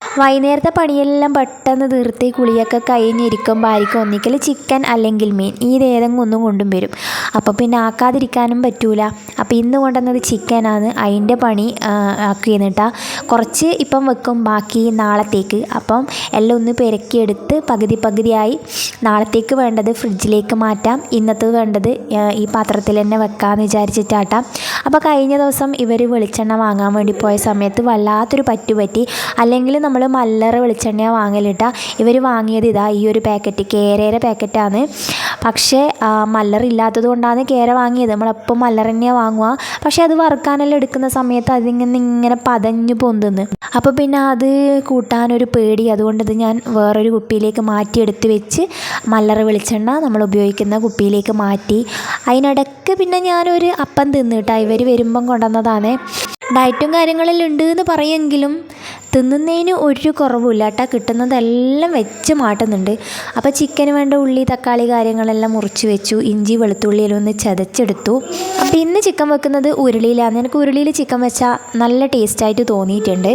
വൈകുന്നേരത്തെ പണിയെല്ലാം പെട്ടെന്ന് തീർത്ത് കുളിയൊക്കെ കഴിഞ്ഞിരിക്കുമ്പോൾ ആയിരിക്കും ഒന്നിക്കൽ ചിക്കൻ അല്ലെങ്കിൽ മീൻ ഏതെങ്കിലും ഒന്നും കൊണ്ടും വരും. അപ്പോൾ പിന്നെ ആക്കാതിരിക്കാനും പറ്റൂല. അപ്പോൾ ഇന്ന് കൊണ്ടുവന്നത് ചിക്കനാണ്. അതിൻ്റെ പണി ആക്കിയെന്നിട്ടാ കുറച്ച് ഇപ്പം വെക്കും, ബാക്കി നാളത്തേക്ക്. അപ്പം എല്ലാം ഒന്ന് പെരക്കിയെടുത്ത് പകുതിയായി നാളത്തേക്ക് വേണ്ടത് ഫ്രിഡ്ജിലേക്ക് മാറ്റാം, ഇന്നത്തെ വേണ്ടത് ഈ പാത്രത്തിൽ തന്നെ വെക്കാമെന്ന് വിചാരിച്ചിട്ടാട്ടാം. അപ്പോൾ കഴിഞ്ഞ ദിവസം ഇവർ വെളിച്ചെണ്ണ വാങ്ങാൻ വേണ്ടി പോയ സമയത്ത് വല്ലാത്തൊരു പറ്റി. അല്ലെങ്കിൽ നമ്മൾ മല്ലറ വെളിച്ചെണ്ണ വാങ്ങലിട്ടാ. ഇവർ വാങ്ങിയത് ഈ ഒരു പാക്കറ്റ്, കേരയുടെ പാക്കറ്റാണ്. പക്ഷേ മല്ലറില്ലാത്തത് കൊണ്ടാണ് കേര വാങ്ങിയത്. നമ്മളെപ്പം മല്ലറ തന്നെയാണ് വാങ്ങുക. പക്ഷേ അത് വറുക്കാനെല്ലാം എടുക്കുന്ന സമയത്ത് അതിങ്ങനെ പതഞ്ഞു പൊന്തുന്നു. അപ്പോൾ പിന്നെ അത് കൂട്ടാനൊരു പേടി. അതുകൊണ്ടത് ഞാൻ വേറൊരു കുപ്പിയിലേക്ക് മാറ്റിയെടുത്ത് വെച്ച് മല്ലറ വെളിച്ചെണ്ണ നമ്മൾ ഉപയോഗിക്കുന്ന കുപ്പിയിലേക്ക് മാറ്റി. അതിനിടയ്ക്ക് പിന്നെ ഞാനൊരു അപ്പം തിന്നിട്ടാ. ഇവർ വരുമ്പം കൊണ്ടുവന്നതാണ്. ഡയറ്റും കാര്യങ്ങളെല്ലാം ഉണ്ട് എന്ന് പറയുമെങ്കിലും തിന്നുന്നതിന് ഒരു കുറവുമില്ല കേട്ടോ. കിട്ടുന്നതെല്ലാം വെച്ച് മാട്ടുന്നുണ്ട്. അപ്പോൾ ചിക്കന് വേണ്ട ഉള്ളി, തക്കാളി കാര്യങ്ങളെല്ലാം മുറിച്ച് വെച്ചു. ഇഞ്ചി വെളുത്തുള്ളിയെല്ലാം ഒന്ന് ചതച്ചെടുത്തു. അപ്പോൾ ഇന്ന് ചിക്കൻ വെക്കുന്നത് ഉരുളിയിലാണ്. എനിക്ക് ഉരുളിയിൽ ചിക്കൻ വെച്ചാൽ നല്ല ടേസ്റ്റായിട്ട് തോന്നിയിട്ടുണ്ട്.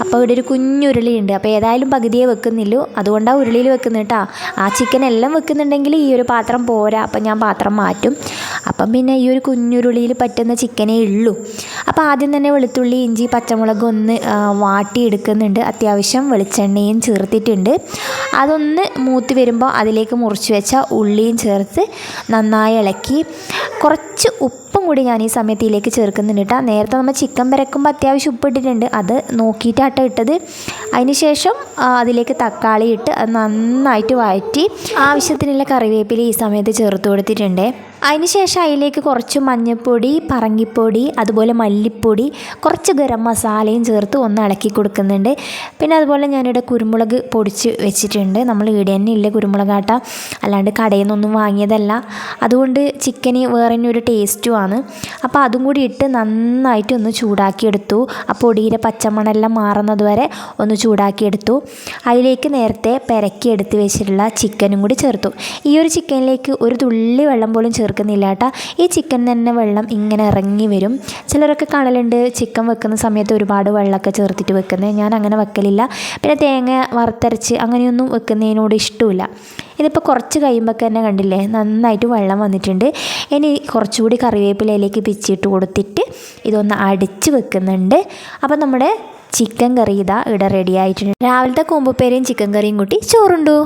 അപ്പോൾ ഇവിടെ ഒരു കുഞ്ഞുരുളിയുണ്ട്. അപ്പോൾ ഏതായാലും പകുതിയേ വെക്കുന്നില്ലൂ, അതുകൊണ്ടാണ് ഉരുളിയിൽ വെക്കുന്നത് കേട്ടോ. ആ ചിക്കൻ എല്ലാം വെക്കുന്നുണ്ടെങ്കിൽ ഈ ഒരു പാത്രം പോരാ. അപ്പം ഞാൻ പാത്രം മാറ്റും. അപ്പം പിന്നെ ഈ ഒരു കുഞ്ഞുരുളിയിൽ പറ്റുന്ന ചിക്കനേ ഉള്ളൂ. അപ്പോൾ ആദ്യം തന്നെ വെളുത്തുള്ളി, ഇഞ്ചി, പച്ചമുളക് ഒന്ന് വാട്ടിയെടുക്കുന്നുണ്ട്. അത്യാവശ്യം വെളിച്ചെണ്ണയും ചേർത്തിട്ടുണ്ട്. അതൊന്ന് മൂത്ത് വരുമ്പോൾ അതിലേക്ക് മുറിച്ച് വെച്ച ഉള്ളിയും ചേർത്ത് നന്നായി ഇളക്കി കുറച്ച് ഉപ്പും കൂടി ഞാൻ ഈ സമയത്ത് ഇതിലേക്ക് ചേർക്കുന്നുണ്ട് കേട്ടോ. നേരത്തെ നമ്മൾ ചിക്കൻ പെരക്കുമ്പോൾ അത്യാവശ്യം ഉപ്പിട്ടിട്ടുണ്ട്, അത് നോക്കിയിട്ടാട്ടോ ഇട്ടത്. അതിന് ശേഷം അതിലേക്ക് തക്കാളി ഇട്ട് അത് നന്നായിട്ട് വഴറ്റി ആവശ്യത്തിനുള്ള കറിവേപ്പില ഈ സമയത്ത് ചേർത്ത് കൊടുത്തിട്ടുണ്ട്. അതിന് ശേഷം അതിലേക്ക് കുറച്ച് മഞ്ഞൾപ്പൊടി, പറങ്കിപ്പൊടി, അതുപോലെ മല്ലിപ്പൊടി, കുറച്ച് ഗരം മസാലയും ചേർത്ത് ഒന്ന് ഇളക്കി കൊടുക്കുന്നുണ്ട്. പിന്നെ അതുപോലെ ഞാനിവിടെ കുരുമുളക് പൊടിച്ച് വെച്ചിട്ടുണ്ട്. നമ്മൾ ഇവിടെ തന്നെ ഇല്ല കുരുമുളകാട്ട, അല്ലാണ്ട് കടയിൽ നിന്നൊന്നും വാങ്ങിയതല്ല. അതുകൊണ്ട് ചിക്കന് വേറെ തന്നെ ഒരു ടേസ്റ്റുമാണ്. അപ്പോൾ അതും കൂടി ഇട്ട് നന്നായിട്ട് ഒന്ന് ചൂടാക്കിയെടുത്തു. ആ പൊടിയുടെ പച്ചമണെല്ലാം മാറുന്നത് വരെ ഒന്ന് ചൂടാക്കിയെടുത്തു. അതിലേക്ക് നേരത്തെ പെരക്കി എടുത്ത് വെച്ചിട്ടുള്ള ചിക്കനും കൂടി ചേർത്തു. ഈ ഒരു ചിക്കനിലേക്ക് ഒരു തുള്ളി വെള്ളം പോലും ചേർക്കുന്നില്ല കേട്ടോ. ഈ ചിക്കൻ തന്നെ വെള്ളം ഇങ്ങനെ ഇറങ്ങി വരും. ചിലരൊക്കെ കാണലുണ്ട് ചിക്കൻ വെക്കുന്ന സമയത്ത് ഒരുപാട് വെള്ളമൊക്കെ ചേർത്തിട്ട് വെക്കുന്നത്. ഞാൻ അങ്ങനെ വെക്കലില്ല. പിന്നെ തേങ്ങ വറുത്തരച്ച് അങ്ങനെയൊന്നും വെക്കുന്നതിനോട് ഇഷ്ടമില്ല. ഇതിപ്പോൾ കുറച്ച് കഴിയുമ്പോൾ തന്നെ കണ്ടില്ലേ നന്നായിട്ട് വെള്ളം വന്നിട്ടുണ്ട്. ഇനി കുറച്ചുകൂടി കറിവേപ്പിലയിലേക്ക് പിച്ചിട്ട് കൊടുത്തിട്ട് ഇതൊന്ന് അടിച്ച് വെക്കുന്നുണ്ട്. അപ്പോൾ നമ്മുടെ ചിക്കൻ കറി ഇവിടെ റെഡി ആയിട്ടുണ്ട്. രാവിലത്തെ കൂമ്പുപ്പേരിയും ചിക്കൻ കറിയും കൂട്ടി ചോറുണ്ടു.